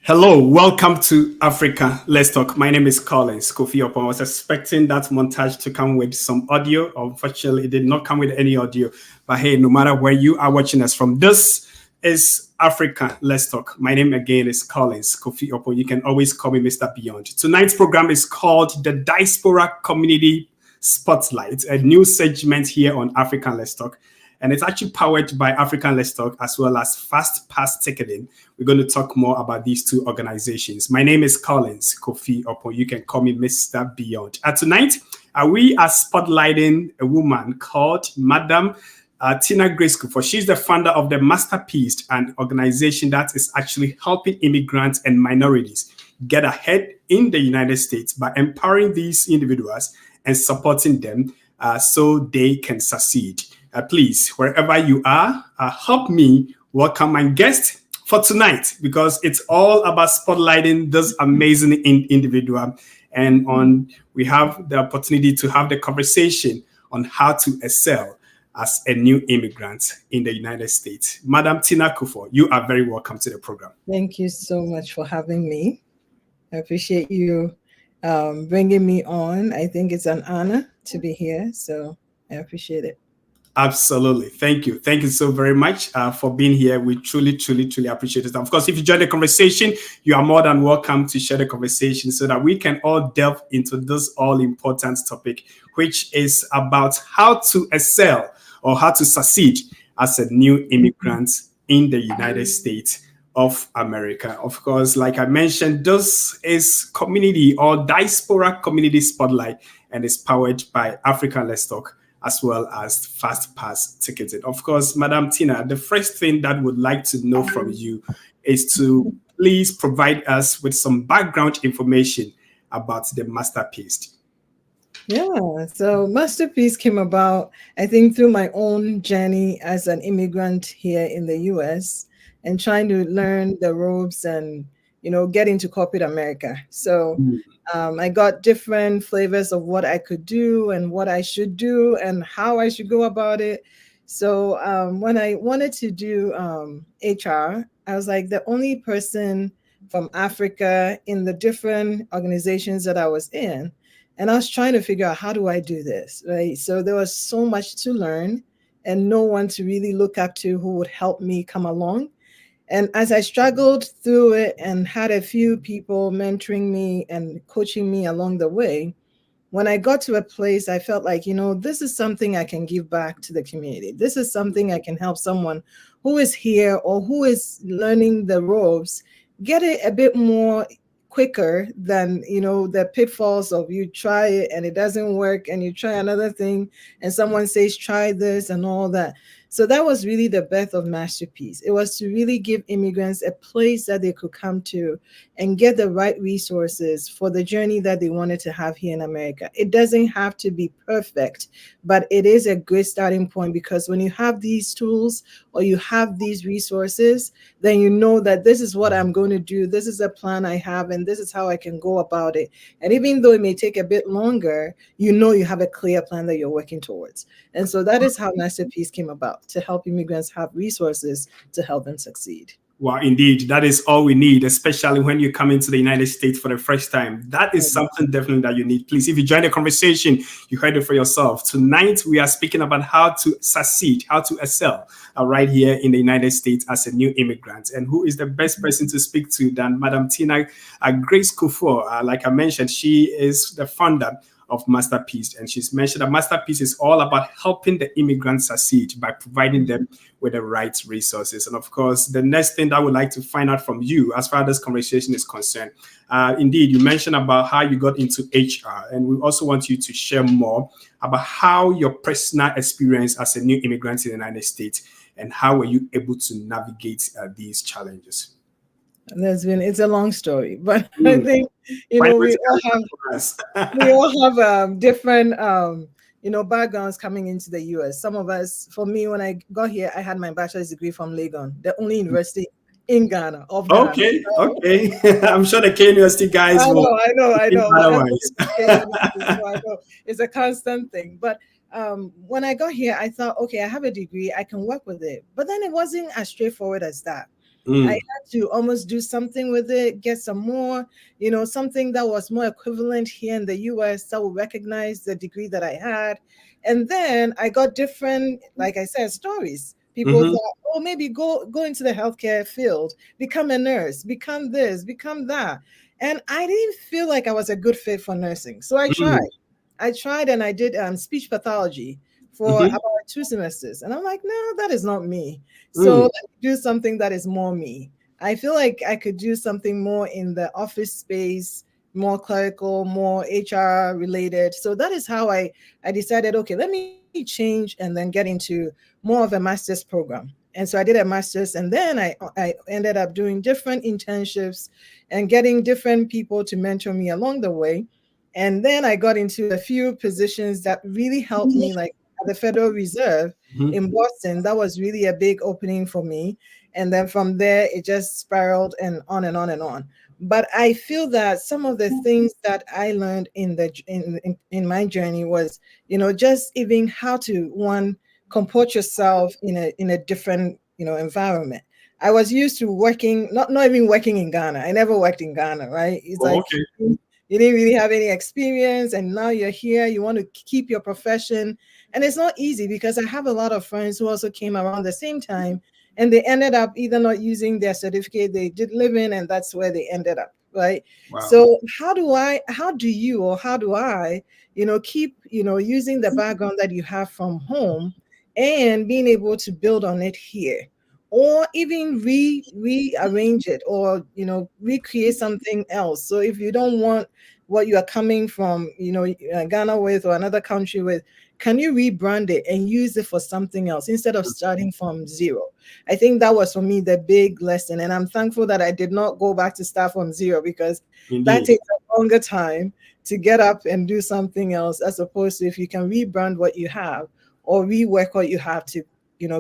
Hello, welcome to Africa. Let's talk. My name is Collins Kufour. I was expecting that montage to come with some audio. Unfortunately, it did not come with any audio. But hey, no matter where you are watching us from, this is Africa. Let's talk. My name again is Collins Kufour. You can always call me Mr. Beyond. Tonight's program is called the Diaspora Community Spotlight, a new segment here on African Let's Talk. And it's actually powered by African Let's Talk as well as Fast Pass Ticketing. We're going to talk more about these two organizations. My name is Collins Kufour. You can call me Mr. Beyond. Tonight, we are spotlighting a woman called Madam Tina Grace Kufour. She's the founder of the Masterpiece, an organization that is actually helping immigrants and minorities get ahead in the United States by empowering these individuals and supporting them so they can succeed. Please, wherever you are, help me welcome my guest for tonight, because it's all about spotlighting this amazing individual. And we have the opportunity to have the conversation on how to excel as a new immigrant in the United States. Madam Tina Kufour, you are very welcome to the program. Thank you so much for having me. I appreciate you bringing me on. I think it's an honor to be here, so I appreciate it. Absolutely. Thank you. Thank you so very much for being here. We truly, truly, truly appreciate it. Of course, if you join the conversation, you are more than welcome to share the conversation so that we can all delve into this all-important topic, which is about how to excel or how to succeed as a new immigrant in the United States of America. Of course, like I mentioned, this is community or diaspora community spotlight, and it's powered by African Let's Talk as well as Fast Pass Ticketing. Of course, Madam Tina, the first thing that would like to know from you is to please provide us with some background information about the Masterpiece. Yeah, so Masterpiece came about, I think, through my own journey as an immigrant here in the US and trying to learn the ropes and, get into corporate America. So I got different flavors of what I could do and what I should do and how I should go about it. So when I wanted to do HR, I was like the only person from Africa in the different organizations that I was in. And I was trying to figure out, how do I do this, right? So there was so much to learn and no one to really look up to who would help me come along. And as I struggled through it and had a few people mentoring me and coaching me along the way, when I got to a place, I felt like, this is something I can give back to the community. This is something I can help someone who is here or who is learning the ropes get it a bit more quicker than, the pitfalls of you try it and it doesn't work and you try another thing and someone says, try this and all that. So that was really the birth of Masterpiece. It was to really give immigrants a place that they could come to and get the right resources for the journey that they wanted to have here in America. It doesn't have to be perfect, but it is a good starting point, because when you have these tools or you have these resources, then you know that this is what I'm going to do. This is a plan I have, and this is how I can go about it. And even though it may take a bit longer, you have a clear plan that you're working towards. And so that is how Masterpiece came about, to help immigrants have resources to help them succeed. Well, indeed, that is all we need, especially when you come into the United States for the first time. That is something definitely that you need. Please, if you join the conversation, you heard it for yourself. Tonight, we are speaking about how to succeed, how to excel right here in the United States as a new immigrant. And who is the best person to speak to than Madam Tina Grace Kufour? Like I mentioned, she is the founder of Masterpiece, and she's mentioned that Masterpiece is all about helping the immigrants succeed by providing them with the right resources. And of course, the next thing that I would like to find out from you, as far as this conversation is concerned, indeed, you mentioned about how you got into HR, and we also want you to share more about how your personal experience as a new immigrant in the United States and how were you able to navigate these challenges. It's a long story, but I think we all have different backgrounds coming into the US. Some of us, for me, when I got here, I had my bachelor's degree from Legon, the only university in Ghana. Okay. I'm sure the K University guys I know. Otherwise. I know it's a constant thing, but when I got here, I thought, okay, I have a degree, I can work with it. But then it wasn't as straightforward as that. I Mm. had to almost do something with it, get some more, something that was more equivalent here in the US that would recognize the degree that I had. And then I got different, like I said, stories. People Mm-hmm. thought, oh, maybe go into the healthcare field, become a nurse, become this, become that. And I didn't feel like I was a good fit for nursing. So I tried. Mm. I tried and I did speech pathology for Mm-hmm. about 2 semesters. And I'm like, no, that is not me. So Mm. let me do something that is more me. I feel like I could do something more in the office space, more clerical, more HR related. So that is how I decided, okay, let me change and then get into more of a master's program. And so I did a master's, and then I ended up doing different internships and getting different people to mentor me along the way. And then I got into a few positions that really helped me, like at the Federal Reserve Mm-hmm. in Boston. That was really a big opening for me. And then from there, it just spiraled and on and on and on. But I feel that some of the things that I learned in my journey was, just even how to one comport yourself in a different, environment. I was used to working, not even working in Ghana. I never worked in Ghana, right? It's Oh, like okay. you didn't really have any experience, and now you're here. You want to keep your profession, and it's not easy because I have a lot of friends who also came around the same time, and they ended up either not using their certificate they did live in, and that's where they ended up, right? Wow. So how do you, or how do I, keep, using the background that you have from home and being able to build on it here, or even rearrange it, or recreate something else. So if you don't want what you are coming from, Ghana with, or another country with, can you rebrand it and use it for something else instead of starting from zero? I think that was for me the big lesson, and I'm thankful that I did not go back to start from zero, because that Indeed. takes a longer time to get up and do something else, as opposed to if you can rebrand what you have or rework what you have to,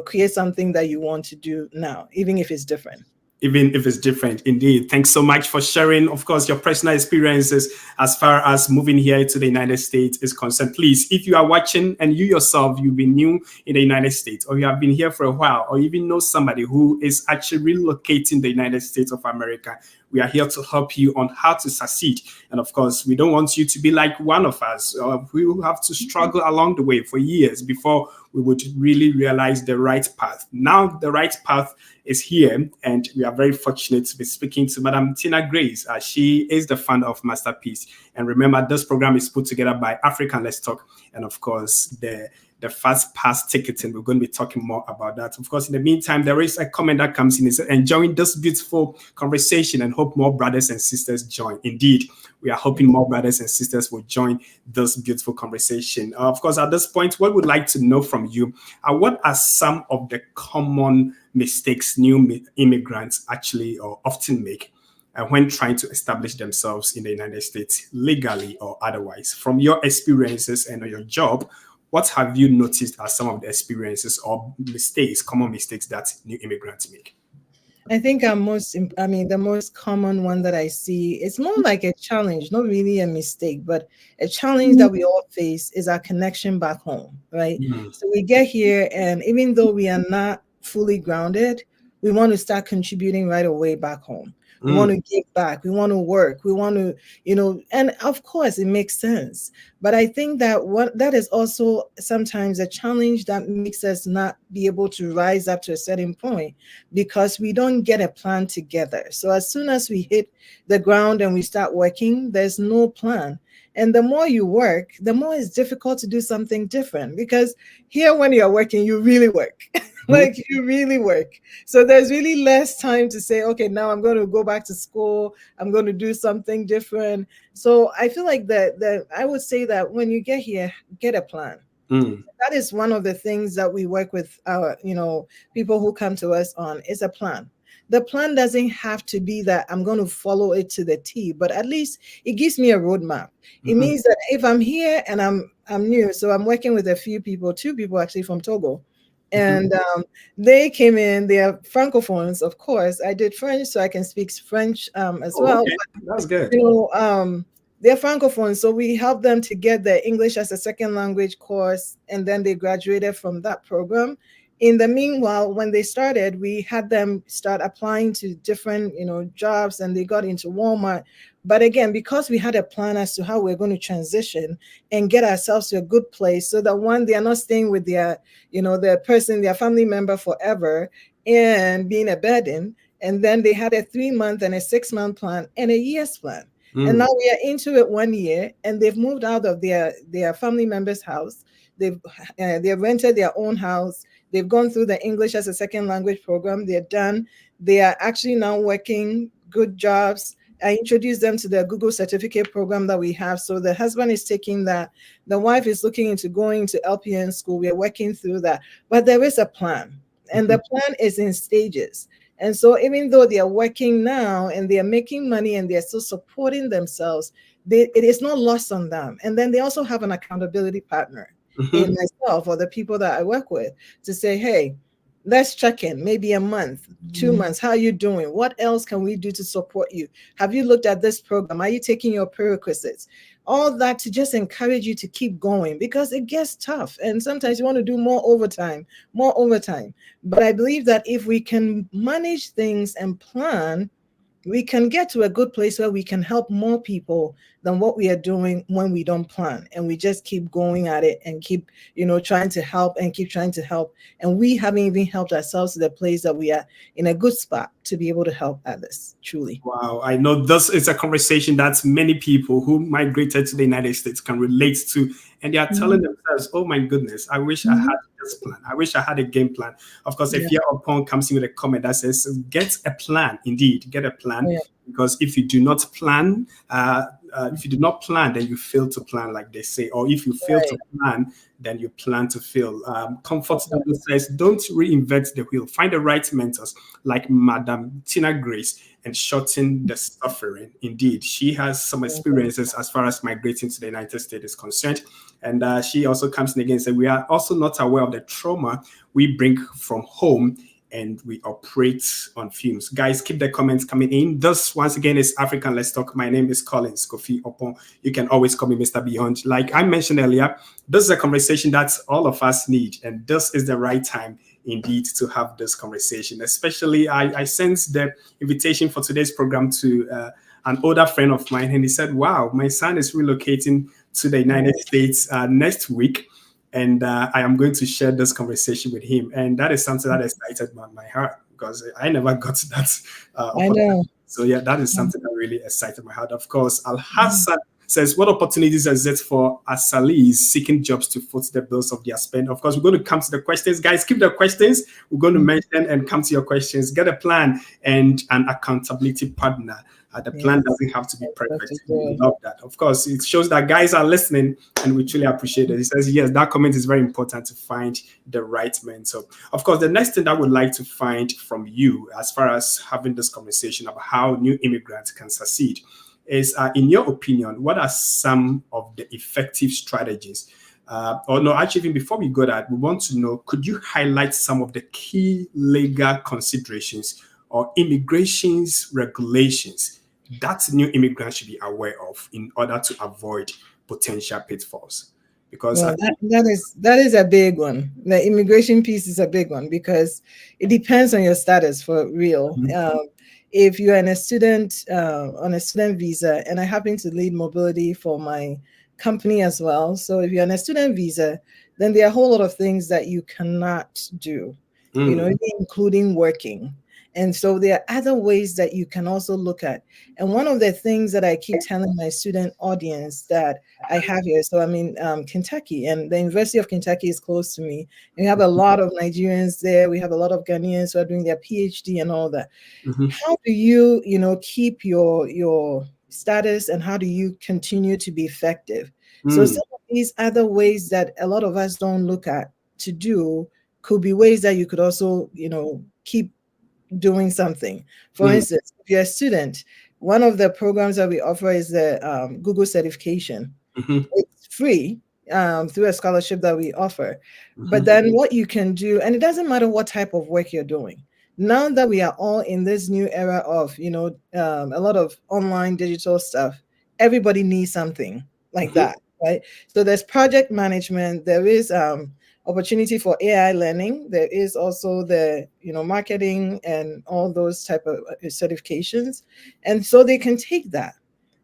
create something that you want to do now, even if it's different. Even if it's different. Indeed. Thanks so much for sharing, of course, your personal experiences as far as moving here to the United States is concerned. Please, if you are watching and you yourself, you've been new in the United States, or you have been here for a while, or even know somebody who is actually relocating the United States of America, we are here to help you on how to succeed. And of course, we don't want you to be like one of us. We will have to struggle along the way for years before we would really realize the right path. Now, the right path is here, and we are very fortunate to be speaking to Madam Tina Grace. She is the founder of Masterpiece. And remember, this program is put together by African Let's Talk, and of course, the fast pass ticketing. We're going to be talking more about that. Of course, in the meantime, there is a comment that comes in. It's enjoying this beautiful conversation and hope more brothers and sisters join. Indeed, we are hoping more brothers and sisters will join this beautiful conversation. Of course, at this point, what we'd like to know from you are what are some of the common mistakes new immigrants actually or often make when trying to establish themselves in the United States legally or otherwise. From your experiences and your job, what have you noticed are some of the experiences or mistakes, common mistakes that new immigrants make? I think the most common one that I see, it's more like a challenge, not really a mistake, but a challenge that we all face is our connection back home, right? Mm. So we get here, and even though we are not fully grounded, we want to start contributing right away back home. We want Mm. to give back. We want to work. We want to, and of course it makes sense. But I think that what that is also sometimes a challenge that makes us not be able to rise up to a certain point, because we don't get a plan together. So as soon as we hit the ground and we start working, there's no plan. And the more you work, the more it's difficult to do something different, because here when you're working, you really work. Mm. Like you really work. So there's really less time to say, okay, now I'm going to go back to school. I'm going to do something different. So I feel like that I would say that when you get here, get a plan. Mm. That is one of the things that we work with our, people who come to us on, is a plan. The plan doesn't have to be that I'm going to follow it to the T, but at least it gives me a roadmap. It Mhm. means that if I'm here and I'm new, so I'm working with a few people, two people actually from Togo, Mhm. and they came in. They are francophones, of course. I did French, so I can speak French as Oh, well. okay. That's good. you know, um, they're francophones, so we help them to get the English as a second language course, and then they graduated from that program in the meanwhile, when they started, we had them start applying to different, jobs, and they got into Walmart. But again, because we had a plan as to how we're going to transition and get ourselves to a good place, so that one, they are not staying with their family member forever and being a burden. And then they had a 3-month and a 6-month plan and a year's plan. And now we are into it 1 year, and they've moved out of their family member's house. They've rented their own house. They've gone through the English as a second language program. They're done. They are actually now working good jobs. I introduced them to the Google certificate program that we have. So the husband is taking that. The wife is looking into going to LPN school. We are working through that. But there is a plan, and the plan is in stages. And so even though they are working now and they are making money and they're still supporting themselves, it is not lost on them. And then they also have an accountability partner in myself or the people that I work with to say, hey, let's check in maybe a month, 2 months. How are you doing? What else can we do to support you? Have you looked at this program? Are you taking your prerequisites? All that to just encourage you to keep going, because it gets tough. And sometimes you want to do more overtime. But I believe that if we can manage things and plan, we can get to a good place where we can help more people than what we are doing when we don't plan, and we just keep going at it and keep trying to help and keep trying to help, and we haven't even helped ourselves to the place that we are in a good spot to be able to help others. Truly. Wow, I know this is a conversation that many people who migrated to the United States can relate to, and they are telling themselves, oh my goodness, I wish I had this plan. I wish I had a game plan. Of course, if your upon comes in with a comment that says, get a plan, indeed, get a plan, because if you do not plan, then you fail to plan, like they say, or if you fail to plan, then you plan to fail. Comfort says, don't reinvent the wheel. Find the right mentors like Madam Tina Grace and shorten the suffering. Indeed, she has some experiences as far as migrating to the United States is concerned. And she also comes in again and says, we are also not aware of the trauma we bring from home, and we operate on fumes. Guys, keep the comments coming in. This, once again, is African Let's Talk. My name is Colin Kofi Opon. You can always call me Mr. Beyond. Like I mentioned earlier, this is a conversation that all of us need, and this is the right time indeed to have this conversation. Especially, I sense the invitation for today's program to an older friend of mine, and he said, wow, my son is relocating to the United States next week. And I am going to share this conversation with him. And that is something that excited my heart, because I never got to that. I know. So yeah, that is something that really excited my heart. Of course, Al Hassan says, what opportunities exist for asylees seeking jobs to foot the bills of their spend? Of course, we're going to come to the questions. Guys, keep the questions. We're going to mention and come to your questions. Get a plan and an accountability partner. The plan doesn't have to be perfect. We love that. Of course, it shows that guys are listening, and we truly appreciate it. He says, yes, that comment is very important to find the right mentor. Of course, the next thing I would like to find from you, as far as having this conversation about how new immigrants can succeed, is, in your opinion, what are some of the effective strategies? Even before we go that, we want to know, could you highlight some of the key legal considerations or immigration's regulations that new immigrants should be aware of in order to avoid potential pitfalls? Because that is a big one. The immigration piece is a big one, because it depends on your status for real. If you're a student on a student visa, and I happen to lead mobility for my company as well. So if you're on a student visa, then there are a whole lot of things that you cannot do, including working. And so there are other ways that you can also look at. And one of the things that I keep telling my student audience that I have here, so I'm in Kentucky, and the University of Kentucky is close to me. And we have a lot of Nigerians there. We have a lot of Ghanaians who are doing their PhD and all that. How do you, keep your status, and how do you continue to be effective? So some of these other ways that a lot of us don't look at to do could be ways that you could also, keep doing something. For instance, if you're a student, one of the programs that we offer is the Google certification. It's free through a scholarship that we offer. But then what you can do, and it doesn't matter what type of work you're doing. Now that we are all in this new era of, a lot of online digital stuff, everybody needs something like that, right? So there's project management, there is opportunity for AI learning. There is also the marketing and all those type of certifications, and so they can take that,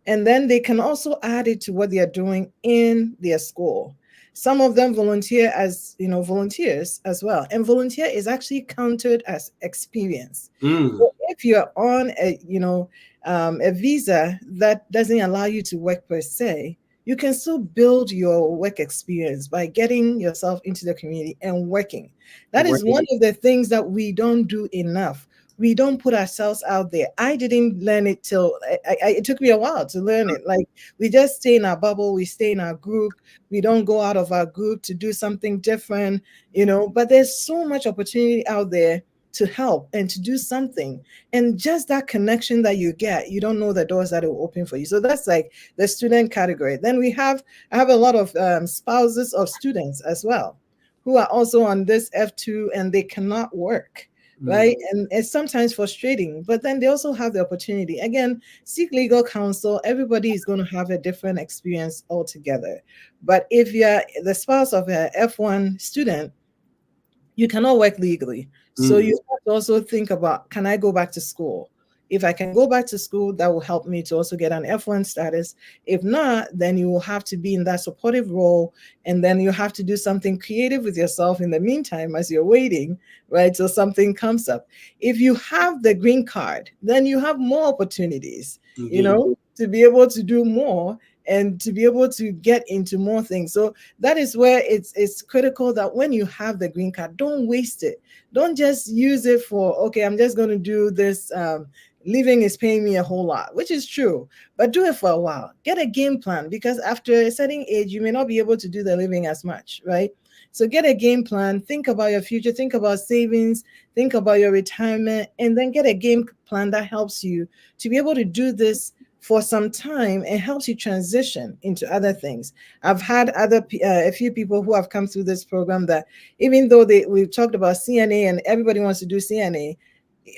and then they can also add it to what they are doing in their school. Some of them volunteer as volunteers as well, and volunteer is actually counted as experience. Mm. So if you're on a visa that doesn't allow you to work per se, you can still build your work experience by getting yourself into the community and working. That is one Working. of the things that we don't do enough. We don't put ourselves out there. I didn't learn it till it took me a while to learn it. Like, we just stay in our bubble, we stay in our group, we don't go out of our group to do something different, but there's so much opportunity out there to help and to do something. And just that connection that you get, you don't know the doors that will open for you. So that's like the student category. Then I have a lot of spouses of students as well, who are also on this F2 and they cannot work. Mm. Right. And it's sometimes frustrating, but then they also have the opportunity. Again, seek legal counsel. Everybody is going to have a different experience altogether. But if you're the spouse of an F1 student, you cannot work legally. So Mm. you have to also think about, can I go back to school? If I can go back to school, that will help me to also get an F1 status. If not, then you will have to be in that supportive role. And then you have to do something creative with yourself in the meantime as you're waiting, right? So something comes up. If you have the green card, then you have more opportunities, Indeed. to be able to do more and to be able to get into more things. So that is where it's critical that when you have the green card, don't waste it. Don't just use it for, okay, I'm just going to do this. Living is paying me a whole lot, which is true, but do it for a while. Get a game plan, because after a certain age, you may not be able to do the living as much, right? So get a game plan, think about your future, think about savings, think about your retirement, and then get a game plan that helps you to be able to do this for some time and helps you transition into other things. I've had a few people who have come through this program that, even though we've talked about CNA and everybody wants to do CNA,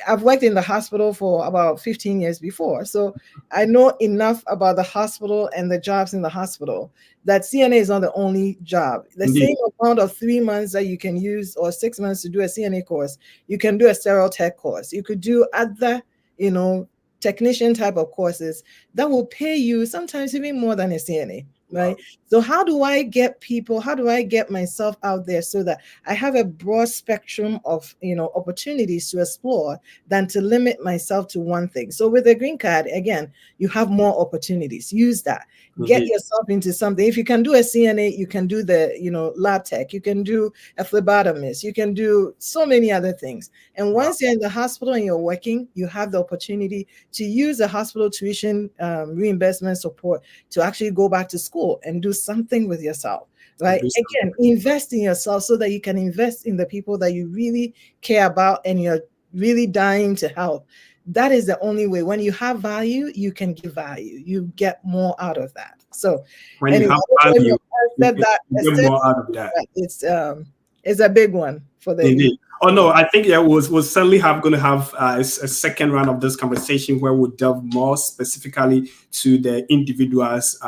I've worked in the hospital for about 15 years before. So I know enough about the hospital and the jobs in the hospital that CNA is not the only job. The Indeed. same amount of 3 months that you can use, or 6 months to do a CNA course, you can do a sterile tech course. You could do other, technician type of courses that will pay you sometimes even more than a CNA. Right. Wow. So how do I get myself out there so that I have a broad spectrum of opportunities to explore than to limit myself to one thing? So with a green card, again, you have more opportunities. Use that. Get Indeed. yourself into something. If you can do a CNA, you can do the lab tech, you can do a phlebotomist, you can do so many other things. And Wow. once you're in the hospital and you're working, you have the opportunity to use the hospital tuition reimbursement support to actually go back to school and do something with yourself, And right? do something. Again, invest in yourself so that you can invest in the people that you really care about and you're really dying to help. That is the only way. When you have value, you can give value. You get more out of that. So When you anyway, have I don't know value, if I said that you get more out of extensively, that. but it's a big one for the Indeed. Oh no, program. I think we'll certainly going to have a second round of this conversation where we'll delve more specifically to the individuals'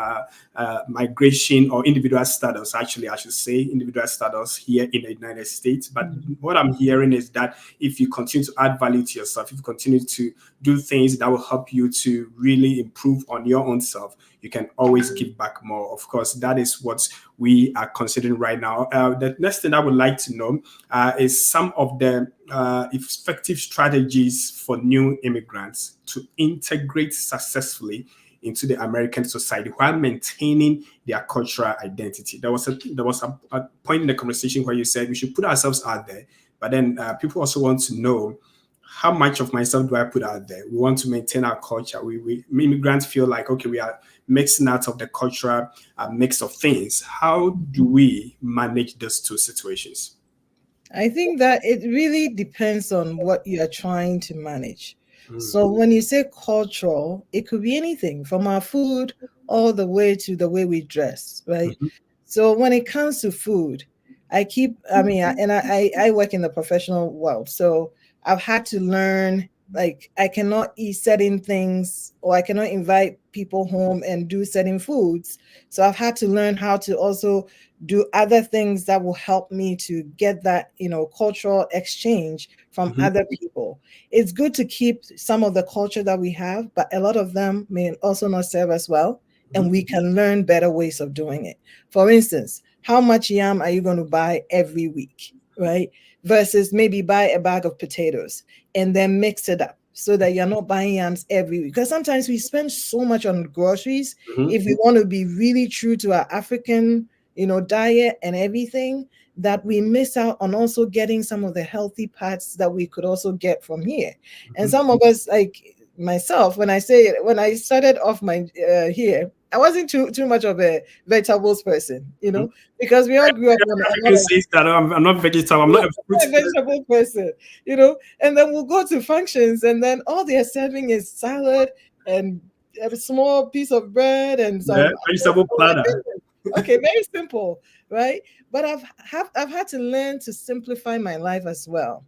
migration or individual status. Actually, I should say individual status here in the United States. But what I'm hearing is that if you continue to add value to yourself, if you continue to do things that will help you to really improve on your own self, you can always give back more. Of course, that is what we are considering right now. The next thing I would like to know is some of the effective strategies for new immigrants to integrate successfully into the American society while maintaining their cultural identity. There was a point in the conversation where you said we should put ourselves out there, but then people also want to know, how much of myself do I put out there? We want to maintain our culture. We immigrants feel like, okay, we are mixing out of the cultural mix of things. How do we manage those two situations? I think that it really depends on what you are trying to manage. Mm. So when you say cultural, it could be anything from our food all the way to the way we dress, right? Mhm. So when it comes to food, I mean, I work in the professional world, so I've had to learn like I cannot eat certain things, or I cannot invite people home and do certain foods. So I've had to learn how to also do other things that will help me to get that, cultural exchange from Mhm. other people. It's good to keep some of the culture that we have, but a lot of them may also not serve us well, and Mhm. we can learn better ways of doing it. For instance, how much yam are you going to buy every week, right? Versus maybe buy a bag of potatoes and then mix it up so that you're not buying yams every week. Because sometimes we spend so much on groceries. Mhm. If we want to be really true to our African, diet and everything, that we miss out on also getting some of the healthy parts that we could also get from here. And Mhm. some of us, like myself, when I started off my here, I wasn't too much of a vegetables person, Mhm. because we all grew up on a lot African of says that I'm not vegetarian. I'm not a fruit a vegetable person, and then we'll go to functions, and then all they're serving is salad and a small piece of bread and yeah, some. vegetable platter. Okay, very simple, right? But I've had to learn to simplify my life as well,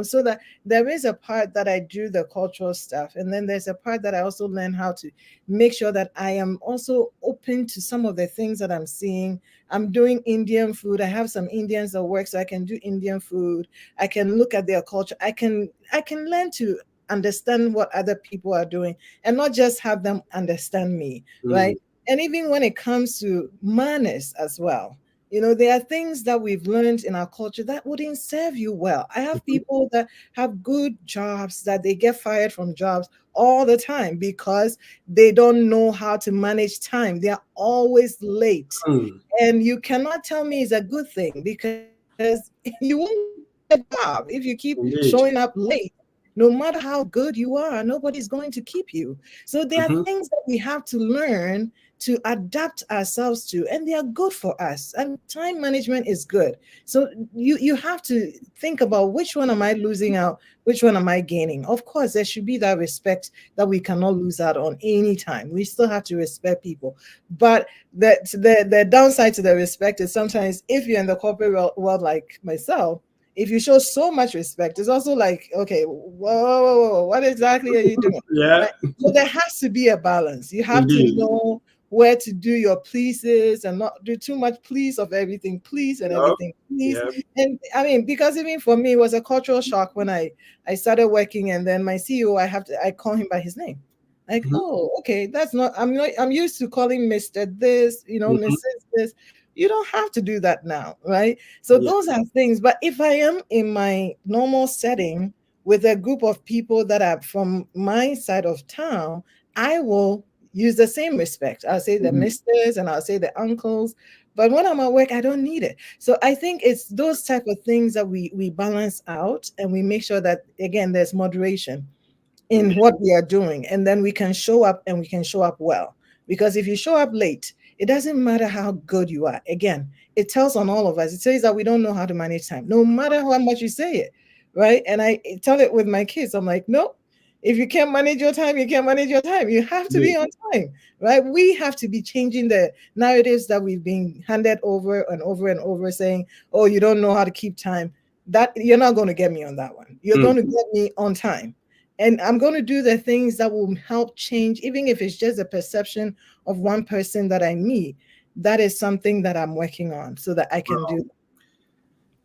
so that there is a part that I do the cultural stuff, and then there's a part that I also learn how to make sure that I am also open to some of the things that I'm seeing. I'm doing Indian food. I have some Indians that work, so I can do Indian food. I can look at their culture. I can learn to understand what other people are doing and not just have them understand me, Mm. right? And even when it comes to manners as well, there are things that we've learned in our culture that wouldn't serve you well. I have Mhm. people that have good jobs that they get fired from jobs all the time because they don't know how to manage time. They are always late. Mm. And you cannot tell me it's a good thing, because you won't get a job if you keep showing up Indeed. late. No matter how good you are, nobody's going to keep you. So there are Mhm. things that we have to learn to adapt ourselves to, and they are good for us. And time management is good. So you have to think about, which one am I losing out, which one am I gaining. Of course, there should be that respect that we cannot lose out on any time. We still have to respect people, but the downside to the respect is sometimes, if you're in the corporate world like myself, if you show so much respect, it's also like, okay, whoa, what exactly are you doing? Yeah, Right? So there has to be a balance. You have to indeed. know where to do your pleases and not do too much please of everything, please and Yup. everything, please. Yeah. And I mean, because even for me, it was a cultural shock when I started working, and then my CEO, I call him by his name. Like, Mhm. oh, okay, I'm used to calling Mr. This, Mhm. Mrs. This. You don't have to do that now, right? So Yeah. those are things. But if I am in my normal setting with a group of people that are from my side of town, I will use the same respect. I'll say the Mhm. misters and I'll say the uncles. But when I'm at work, I don't need it. So I think it's those type of things that we balance out, and we make sure that, again, there's moderation in Indeed. what we are doing, and then we can show up, and we can show up well. Because if you show up late, it doesn't matter how good you are. Again, it tells on all of us. It says that we don't know how to manage time, no matter how much you say it, right? And I tell it with my kids. I'm like, nope. If you can't manage your time, you can't manage your time. You have to be Indeed. on time, right? We have to be changing the narratives that we've been handed over and over and over, saying, oh, you don't know how to keep time. That you're not going to get me on that one. You're Mm. going to get me on time, and I'm going to do the things that will help change, even if it's just a perception of one person that I meet. That is something that I'm working on so that I can do.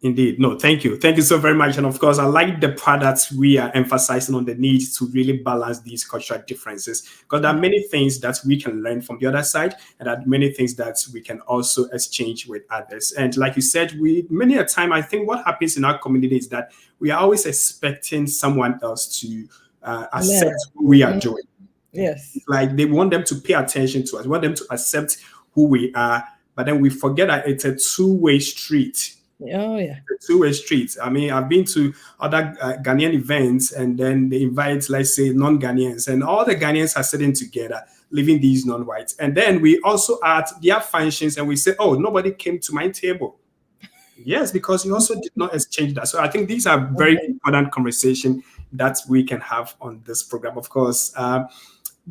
Indeed. No, thank you. Thank you so very much. And of course, I like the part that we are emphasizing on the need to really balance these cultural differences, because there are many things that we can learn from the other side, and there are many things that we can also exchange with others. And like you said, many a time, I think what happens in our community is that we are always expecting someone else to accept Learn. who we are Mhm. doing. Yes. Like they want them to pay attention to us, want them to accept who we are, but then we forget that it's a two-way street. Oh, yeah. Two-way street. I mean, I've been to other Ghanaian events, and then they invite, let's say, non-Ghanaians, and all the Ghanaians are sitting together, leaving these non-whites. And then we also at their functions, and we say, "Oh, nobody came to my table." Yes, because you also did not exchange that. So I think these are very Okay. important conversation that we can have on this program. Of course,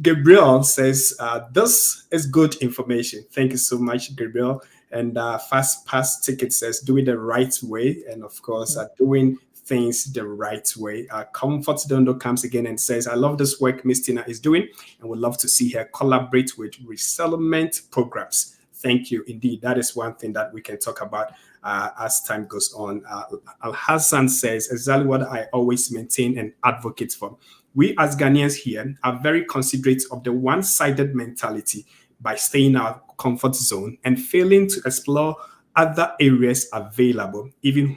Gabriel says, this is good information. Thank you so much, Gabriel. And Fast Pass Ticket says, do it the right way. And of course, doing things the right way. Comfort Dondo comes again and says, I love this work Miss Tina is doing and would love to see her collaborate with resettlement programs. Thank you. Indeed, that is one thing that we can talk about as time goes on. Al Hassan says, exactly what I always maintain and advocate for. We as Ghanaians here are very considerate of the one-sided mentality by staying in our comfort zone and failing to explore other areas available, even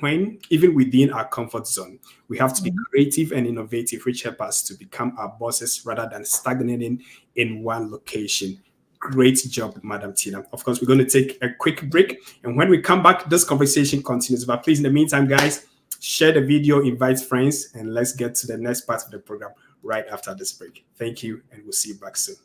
within our comfort zone. We have to be creative and innovative, which help us to become our bosses rather than stagnating in one location. Great job, Madam Tina. Of course, we're going to take a quick break. And when we come back, this conversation continues. But please, in the meantime, guys, share the video, invite friends, and let's get to the next part of the program right after this break. Thank you, and we'll see you back soon.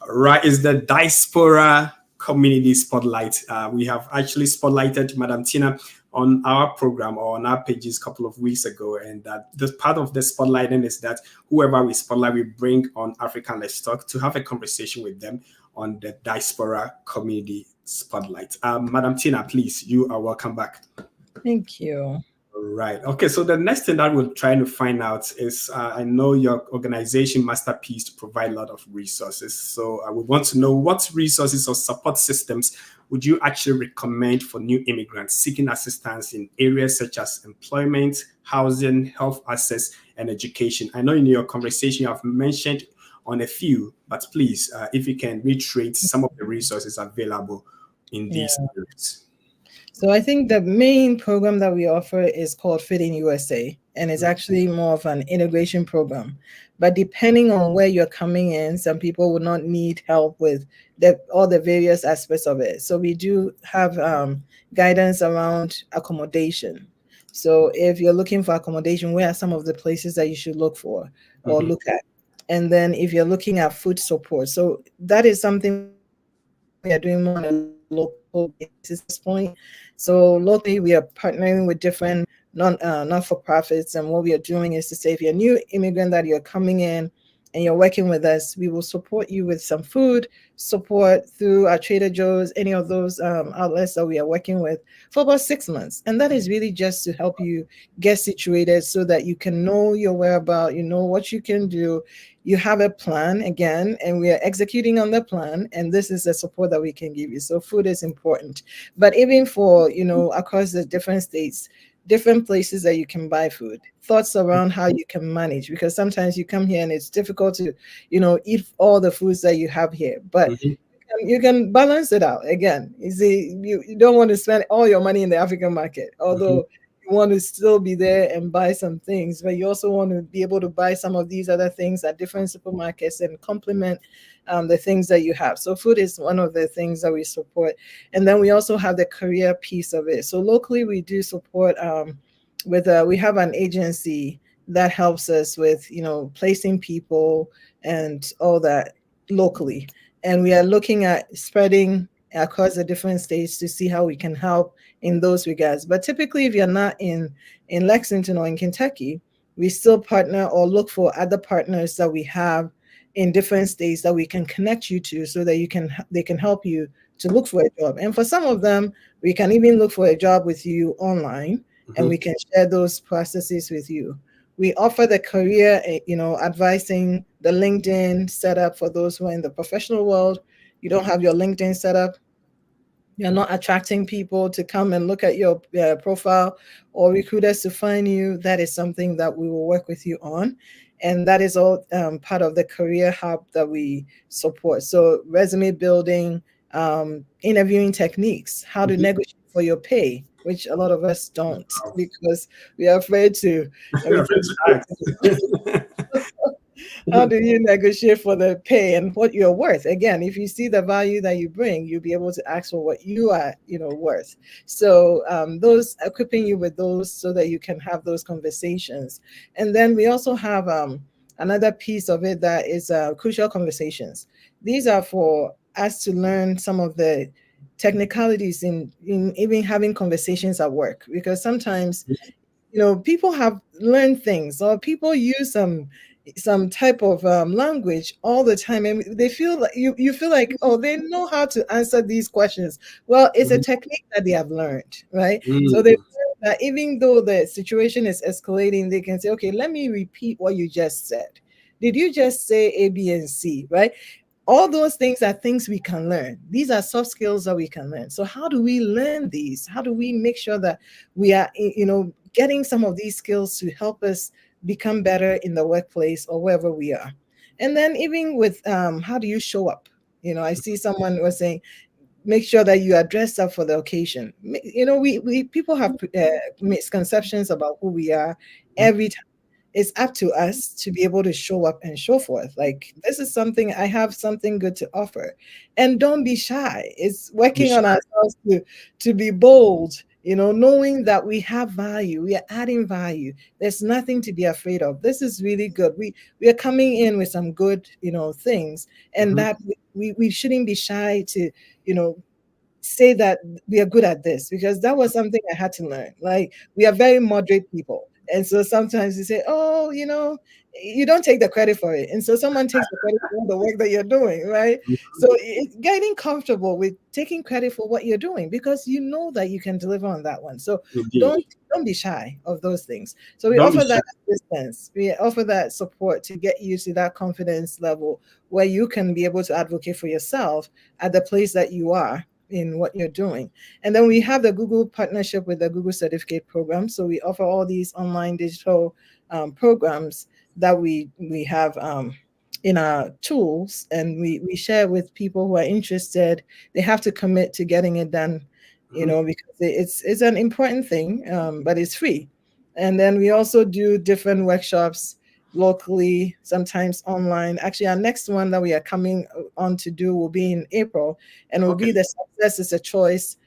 Right, is the Diaspora Community Spotlight. We have actually spotlighted Madam Tina on our program or on our pages a couple of weeks ago. And that this part of the spotlighting is that whoever we spotlight, we bring on African Let's Talk to have a conversation with them on the Diaspora Community Spotlight. Madam Tina, please, you are welcome back. Thank you. Right. Okay. So the next thing that we're trying to find out is, I know your organization Masterpiece provide a lot of resources. So we want to know what resources or support systems would you actually recommend for new immigrants seeking assistance in areas such as employment, housing, health access, and education. I know in your conversation you have mentioned on a few, but please, if you can reiterate some of the resources available in these areas. So I think the main program that we offer is called Fit in USA, and it's actually more of an integration program. But depending on where you're coming in, some people will not need help with all the various aspects of it. So we do have guidance around accommodation. So if you're looking for accommodation, where are some of the places that you should look for or look at? And then if you're looking at food support, so that is something we are doing more on a local basis at this point. So locally, we are partnering with different not-for-profits, and what we are doing is to say, if you're a new immigrant that you're coming in and you're working with us, we will support you with some food support through our Trader Joe's, any of those outlets that we are working with for about 6 months. And that is really just to help you get situated so that you can know your whereabouts, you know what you can do. You have a plan again, and we are executing on the plan. And this is the support that we can give you. So food is important. But even for, across the different states, different places that you can buy food, thoughts around how you can manage, because sometimes you come here and it's difficult to, eat all the foods that you have here, but you can balance it out. Again, you see, you don't want to spend all your money in the African market, although you want to still be there and buy some things, but you also want to be able to buy some of these other things at different supermarkets and complement the things that you have. So food is one of the things that we support. And then we also have the career piece of it. So locally, we do support we have an agency that helps us with, placing people and all that locally. And we are looking at spreading across the different states to see how we can help in those regards. But typically, if you're not in Lexington or in Kentucky, we still partner or look for other partners that we have in different states that we can connect you to, so that they can help you to look for a job. And for some of them, we can even look for a job with you online, and we can share those processes with you. We offer the career, advising, the LinkedIn setup for those who are in the professional world. You don't have your LinkedIn set up, you're not attracting people to come and look at your profile, or recruiters to find you. That is something that we will work with you on. And that is all part of the career hub that we support. So resume building, interviewing techniques, how to negotiate for your pay, which a lot of us don't, because we are afraid to. How do you negotiate for the pay and what you're worth? Again, if you see the value that you bring, you'll be able to ask for what you are, worth. So those, equipping you with those so that you can have those conversations. And then we also have another piece of it that is crucial conversations. These are for us to learn some of the technicalities in even having conversations at work, because sometimes people have learned things, or people use some type of language all the time, and they feel like you feel like, oh, they know how to answer these questions. Well, it's a Mhm. technique that they have learned, right? So they Mm. learned that even though the situation is escalating, they can say, okay, let me repeat what you just said. Did you just say A, B, and C, right? All those things are things we can learn. These are soft skills that we can learn. So how do we learn these? How do we make sure that we are, getting some of these skills to help us become better in the workplace or wherever we are? And then even with how do you show up? I see someone was saying, make sure that you are dressed up for the occasion. We people have misconceptions about who we are every time. It's up to us to be able to show up and show forth. Like, this is something, I have something good to offer. And don't be shy. It's working on ourselves to be bold, knowing that we have value, we are adding value. There's nothing to be afraid of. This is really good. We are coming in with some good, things, and Mhm. that we shouldn't be shy to, you know, say that we are good at this, because that was something I had to learn. Like, we are very moderate people. And so sometimes you say, oh, you don't take the credit for it. And so someone takes the credit for all the work that you're doing, right? So it's getting comfortable with taking credit for what you're doing, because you know that you can deliver on that one. So Indeed. don't be shy of those things. So we Don't be offer shy. that assistance, we offer that support to get you to that confidence level where you can be able to advocate for yourself at the place that you are in what you're doing. And then we have the Google partnership with the Google Certificate Program. So we offer all these online digital programs that we have in our tools, and we share with people who are interested. They have to commit to getting it done, Mhm. because it's an important thing, but it's free. And then we also do different workshops locally, sometimes online. Actually, our next one that we are coming on to do will be in April, and will Okay. be the Success is a Choice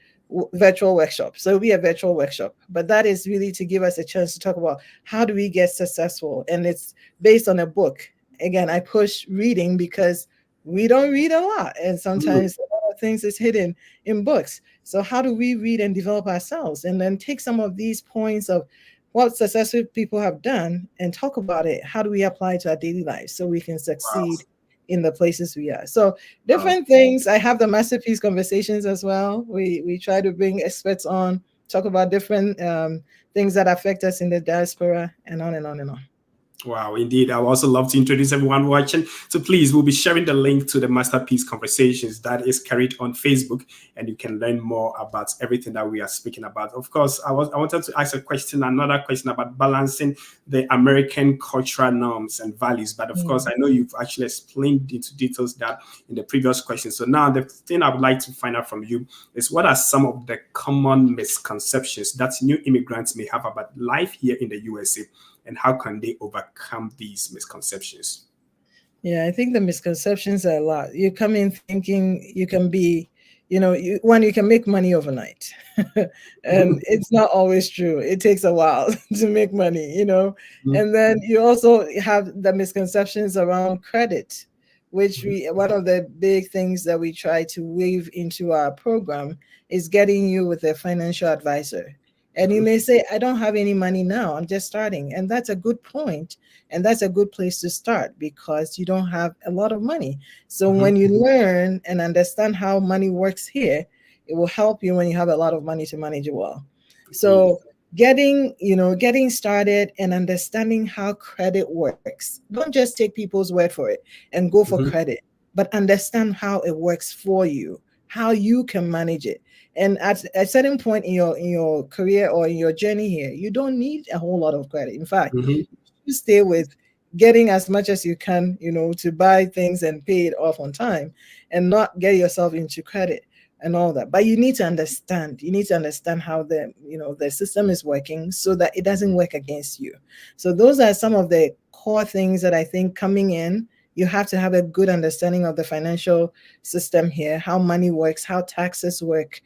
virtual workshop. So it'll be a virtual workshop, but that is really to give us a chance to talk about how do we get successful. And it's based on a book. Again, I push reading because we don't read a lot, and Mm. sometimes a lot of things is hidden in books. So how do we read and develop ourselves, and then take some of these points of what successful people have done and talk about it? How do we apply it to our daily lives so we can Wow. succeed in the places we are? So Wow. different things. I have the masterpiece conversations as well. We try to bring experts on, talk about different things that affect us in the diaspora, and on and on and on. Wow, indeed. I would also love to introduce everyone watching. So please, we'll be sharing the link to the Masterpiece Conversations that is carried on Facebook, and you can learn more about everything that we are speaking about. Of course, I wanted to ask another question about balancing the American cultural norms and values. But of course, Mm. I know you've actually explained into details that in the previous question. So now the thing I would like to find out from you is, what are some of the common misconceptions that new immigrants may have about life here in the USA? And how can they overcome these misconceptions? Yeah, I think the misconceptions are a lot. You come in thinking you can be, you can make money overnight. And it's not always true. It takes a while to make money. And then you also have the misconceptions around credit, which one of the big things that we try to weave into our program is getting you with a financial advisor. And you may say, I don't have any money now, I'm just starting. And that's a good point, and that's a good place to start, because you don't have a lot of money. So Mhm. when you learn and understand how money works here, it will help you when you have a lot of money to manage it well. Indeed. So getting started and understanding how credit works. Don't just take people's word for it and go for Mhm. credit, but understand how it works for you, how you can manage it. And at a certain point in your career or in your journey here, you don't need a whole lot of credit. In fact, Mhm. you stay with getting as much as you can, to buy things and pay it off on time, and not get yourself into credit and all that. But you need to understand. You need to understand how the system is working, so that it doesn't work against you. So those are some of the core things that I think coming in. You have to have a good understanding of the financial system here, how money works, how taxes work,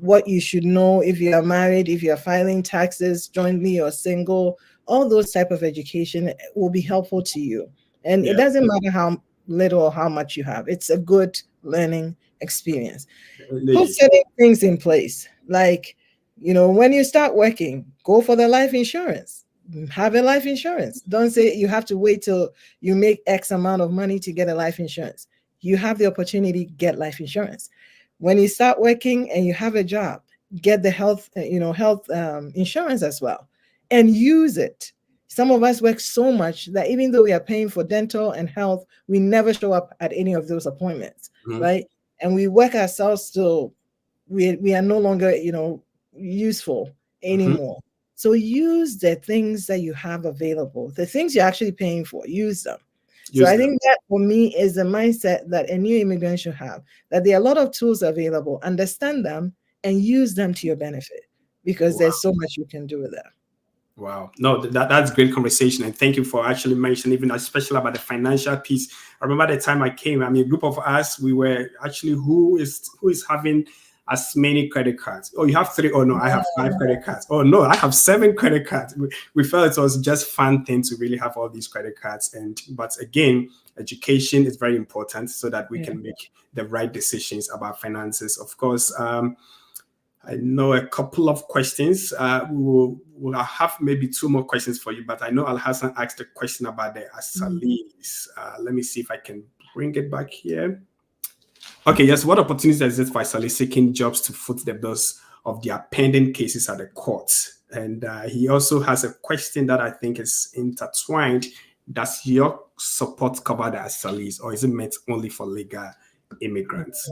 what you should know if you are married, if you're filing taxes jointly or single. All those type of education will be helpful to you. And it Yeah. doesn't matter how little or how much you have. It's a good learning experience. Put Indeed. certain things in place, like When you start working, go for the life insurance. Have a life insurance. Don't say you have to wait till you make X amount of money to get a life insurance. You have the opportunity to get life insurance. When you start working and you have a job, get the health insurance as well, and use it. Some of us work so much that even though we are paying for dental and health, we never show up at any of those appointments, right? And we work ourselves till we are no longer, useful anymore. So use the things that you have available, the things you're actually paying for, use them. So I think that for me is the mindset that a new immigrant should have, that there are a lot of tools available, understand them and use them to your benefit, because there's so much you can do with them. Wow. No, that's great conversation. And thank you for actually mentioning, even especially about the financial piece. I remember the time I came, a group of us, we were actually, who is having as many credit cards? Oh, you have 3? Oh, no, I have 5 credit cards. Oh, no, I have 7 credit cards. We felt it was just fun thing to really have all these credit cards. But again, education is very important so that we can make the right decisions about finances. Of course, I know a couple of questions. We'll have maybe 2 more questions for you, but I know Al Hassan asked a question about the asylees. Let me see if I can bring it back here. Okay, yes. What opportunities exist for asylees seeking jobs to foot the bills of their pending cases at the courts? And he also has a question that I think is intertwined. Does your support cover the asylees, or is it meant only for legal immigrants?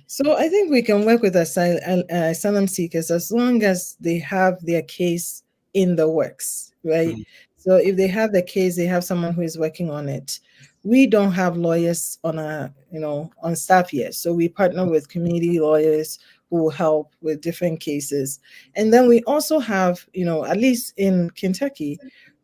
So I think we can work with asylum seekers as long as they have their case in the works, right? So if they have the case, they have someone who is working on it. We don't have lawyers on staff yet, so we partner with community lawyers who will help with different cases. And then we also have, at least in Kentucky,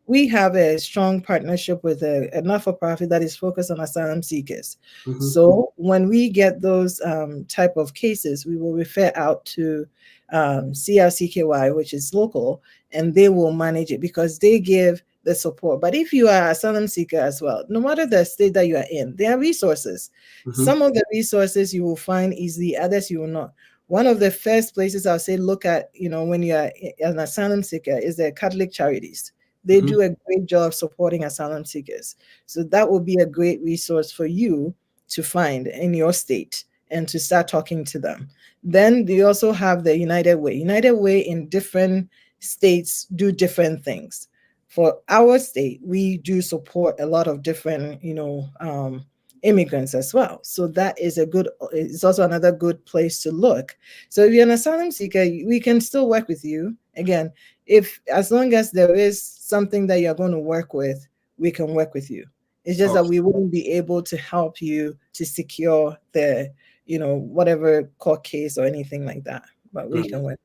we have a strong partnership with a not-for-profit that is focused on asylum seekers. So when we get those type of cases, we will refer out to CRCKY, which is local, and they will manage it because they give the support. But if you are an asylum seeker as well, no matter the state that you are in, there are resources. Some of the resources you will find easily, others you will not. One of the first places I'll say look at, when you are an asylum seeker, is the Catholic Charities. They do a great job supporting asylum seekers. So that will be a great resource for you to find in your state and to start talking to them. Then you also have the United Way. United Way in different states do different things. For our state, we do support a lot of different, immigrants as well. So that is it's also another good place to look. So if you're an asylum seeker, we can still work with you. Again, as long as there is something that you're going to work with, we can work with you. It's just that we wouldn't be able to help you to secure the, whatever court case or anything like that, but we can work.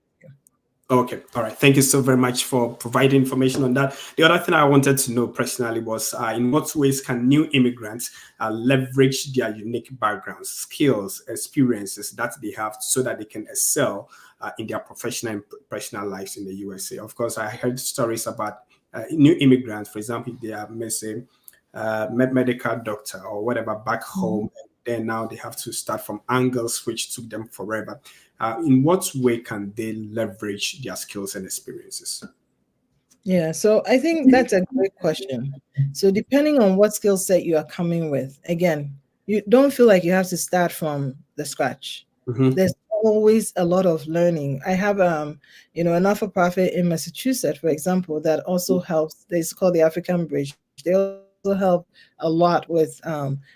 Okay. All right. Thank you so very much for providing information on that. The other thing I wanted to know personally was in what ways can new immigrants leverage their unique backgrounds, skills, experiences that they have so that they can excel in their professional and personal lives in the USA? Of course, I heard stories about new immigrants, for example, they are missing medical doctor or whatever back home. Then now they have to start from angles which took them forever. In what way can they leverage their skills and experiences? Yeah, so I think that's a great question. So depending on what skill set you are coming with, again, you don't feel like you have to start from the scratch. There's always a lot of learning. I have a not-for-profit in Massachusetts, for example, that also helps. It's called the African Bridge. They also help a lot with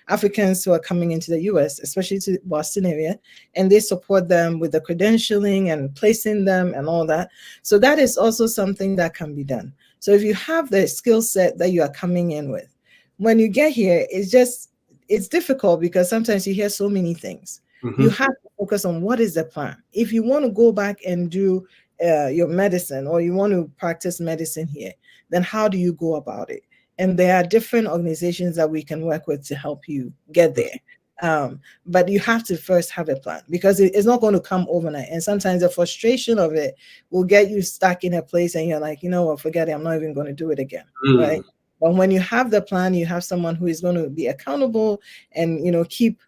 Africans who are coming into the US, especially to the Boston area, and they support them with the credentialing and placing them and all that. So that is also something that can be done. So if you have the skill set that you are coming in with, when you get here, it's difficult because sometimes you hear so many things. You have to focus on what is the plan. If you want to go back and do your medicine, or you want to practice medicine here, then how do you go about it? And there are different organizations that we can work with to help you get there. But you have to first have a plan, because it's not going to come overnight. And sometimes the frustration of it will get you stuck in a place and you're like, forget it, I'm not even going to do it again, right? But when you have the plan, you have someone who is going to be accountable and, keep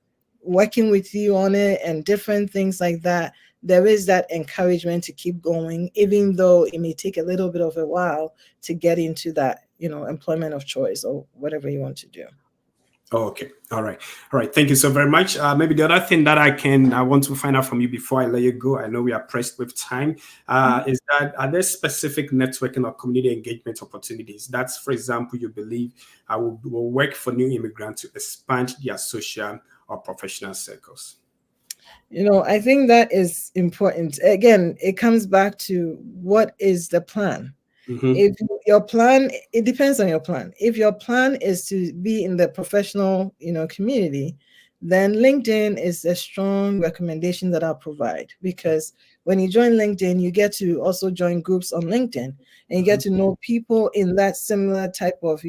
working with you on it and different things like that, there is that encouragement to keep going, even though it may take a little bit of a while to get into that, employment of choice or whatever you want to do. Oh, okay. All right. All right. Thank you so very much. Maybe the other thing that I want to find out from you before I let you go, I know we are pressed with time, is that are there specific networking or community engagement opportunities that, for example, you believe will work for new immigrants to expand their social or professional circles? I think that is important. Again, it comes back to what is the plan. If your plan, it depends on your plan. If your plan is to be in the professional, community, then LinkedIn is a strong recommendation that I'll provide, because when you join LinkedIn, you get to also join groups on LinkedIn, and you get to know people in that similar type of,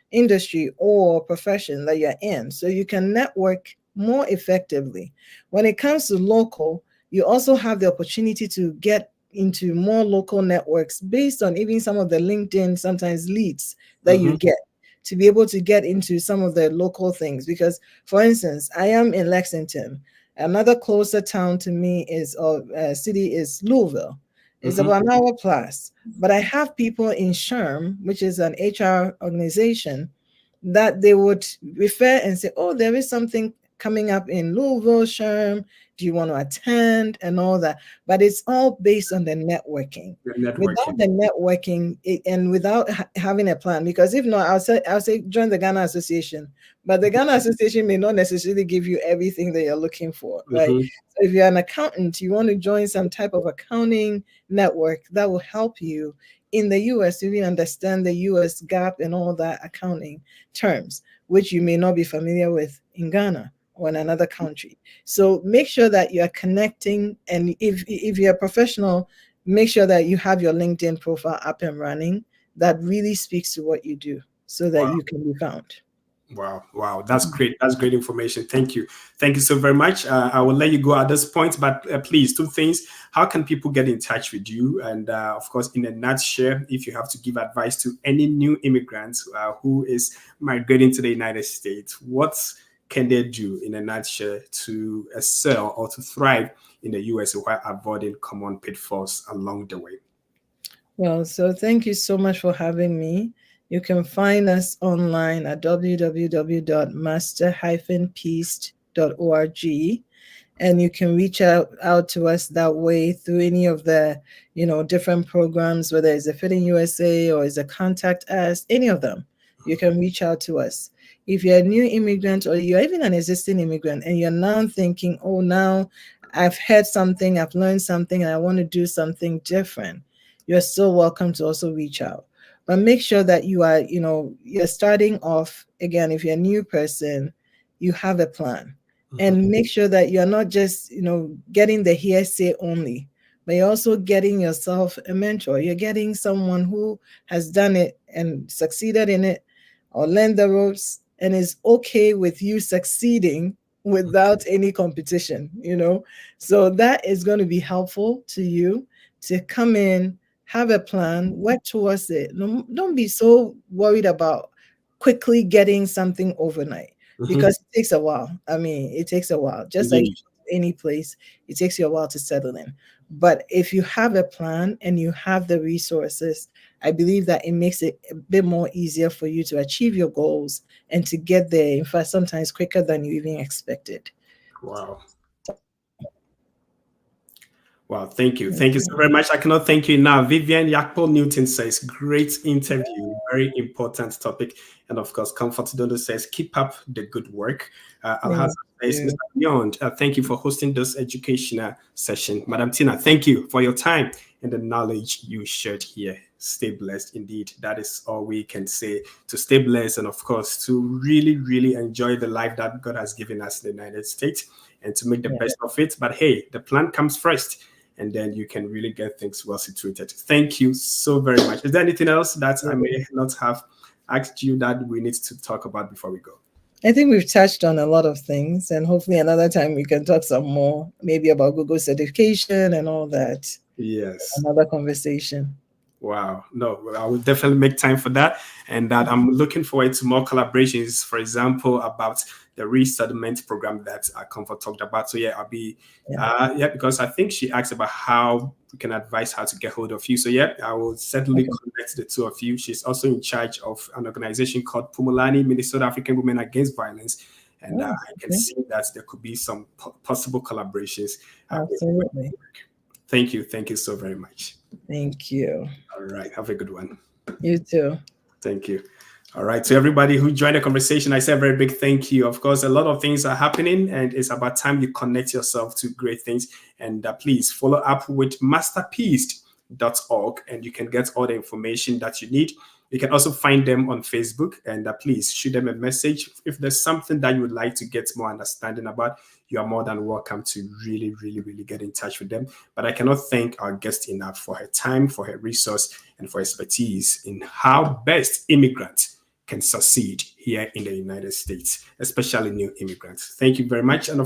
industry or profession that you're in. So you can network more effectively. When it comes to local, you also have the opportunity to get into more local networks based on even some of the LinkedIn sometimes leads that you get, to be able to get into some of the local things. Because, for instance, I am in Lexington. Another closer town to me is, or city, is Louisville. It's about an hour plus. But I have people in SHRM, which is an HR organization, that they would refer and say, oh, there is something coming up in Louisville, SHRM. Do you want to attend, and all that? But it's all based on the networking. Without the networking, and without having a plan, because if not, I'll say join the Ghana Association, but the Ghana Association may not necessarily give you everything that you're looking for, right? So if you're an accountant, you want to join some type of accounting network that will help you in the US to even understand the US GAAP and all that accounting terms, which you may not be familiar with in Ghana or in another country. So make sure that you're connecting, and if you're a professional, make sure that you have your LinkedIn profile up and running that really speaks to what you do, so that you can be found. Wow, that's great. That's great information. Thank you so very much. I will let you go at this point, but please, two things: how can people get in touch with you? And of course, in a nutshell, if you have to give advice to any new immigrants who is migrating to the United States, what can they do in a nutshell to excel or to thrive in the US while avoiding common pitfalls along the way? Well, so thank you so much for having me. You can find us online at www.master-peace.org, and you can reach out to us that way through any of the different programs, whether it's a Fit in USA or it's a Contact Us, any of them. You can reach out to us. If you're a new immigrant, or you're even an existing immigrant, and you're now thinking, oh, now I've heard something, I've learned something, and I want to do something different, you're still welcome to also reach out. But make sure that you are, you're starting off, again, if you're a new person, you have a plan. And make sure that you're not just, getting the hearsay only, but you're also getting yourself a mentor. You're getting someone who has done it and succeeded in it, or learned the ropes, and is okay with you succeeding without any competition, So that is going to be helpful to you to come in, have a plan, work towards it. Don't be so worried about quickly getting something overnight, because it takes a while. I mean, it takes a while. Just like any place, it takes you a while to settle in. But if you have a plan and you have the resources, I believe that it makes it a bit more easier for you to achieve your goals and to get there, in fact, sometimes quicker than you even expected. Wow, thank you. Thank you so very much. I cannot thank you enough. Vivian Yakpo Newton says, great interview, very important topic. And of course, Comfort Dodo says, keep up the good work. Alhassan says, Mr. Beyond, thank you for hosting this educational session. Madam Tina, thank you for your time and the knowledge you shared here. Stay blessed. Indeed, that is all we can say, to stay blessed, and of course, to really, really enjoy the life that God has given us in the United States, and to make the best of it. But hey, the plan comes first, and then you can really get things well situated. Thank you so very much. Is there anything else that I may not have asked you that we need to talk about before we go? I think we've touched on a lot of things, and hopefully another time we can talk some more, maybe about Google certification and all that. Yes. Another conversation. Wow. No, I will definitely make time for that. And that I'm looking forward to more collaborations, for example, about the resettlement program that Comfort talked about. So yeah, I'll be, Yeah. yeah, because I think she asked about how we can advise how to get hold of you. So yeah, I will certainly Okay. connect the two of you. She's also in charge of an organization called Pumulani, Minnesota African Women Against Violence. And Oh, I can okay. see that there could be some possible collaborations. Absolutely. Thank you. Thank you so very much. Thank you. All right. Have a good one. You too. Thank you. All right. To everybody who joined the conversation, I say a very big thank you. Of course, a lot of things are happening, and it's about time you connect yourself to great things. And please follow up with masterpiece.org, and you can get all the information that you need. You can also find them on Facebook, and please shoot them a message. If there's something that you would like to get more understanding about, you are more than welcome to really, really, really get in touch with them. But I cannot thank our guest enough for her time, for her resource, and for expertise in how best immigrants can succeed here in the United States, especially new immigrants. Thank you very much. And of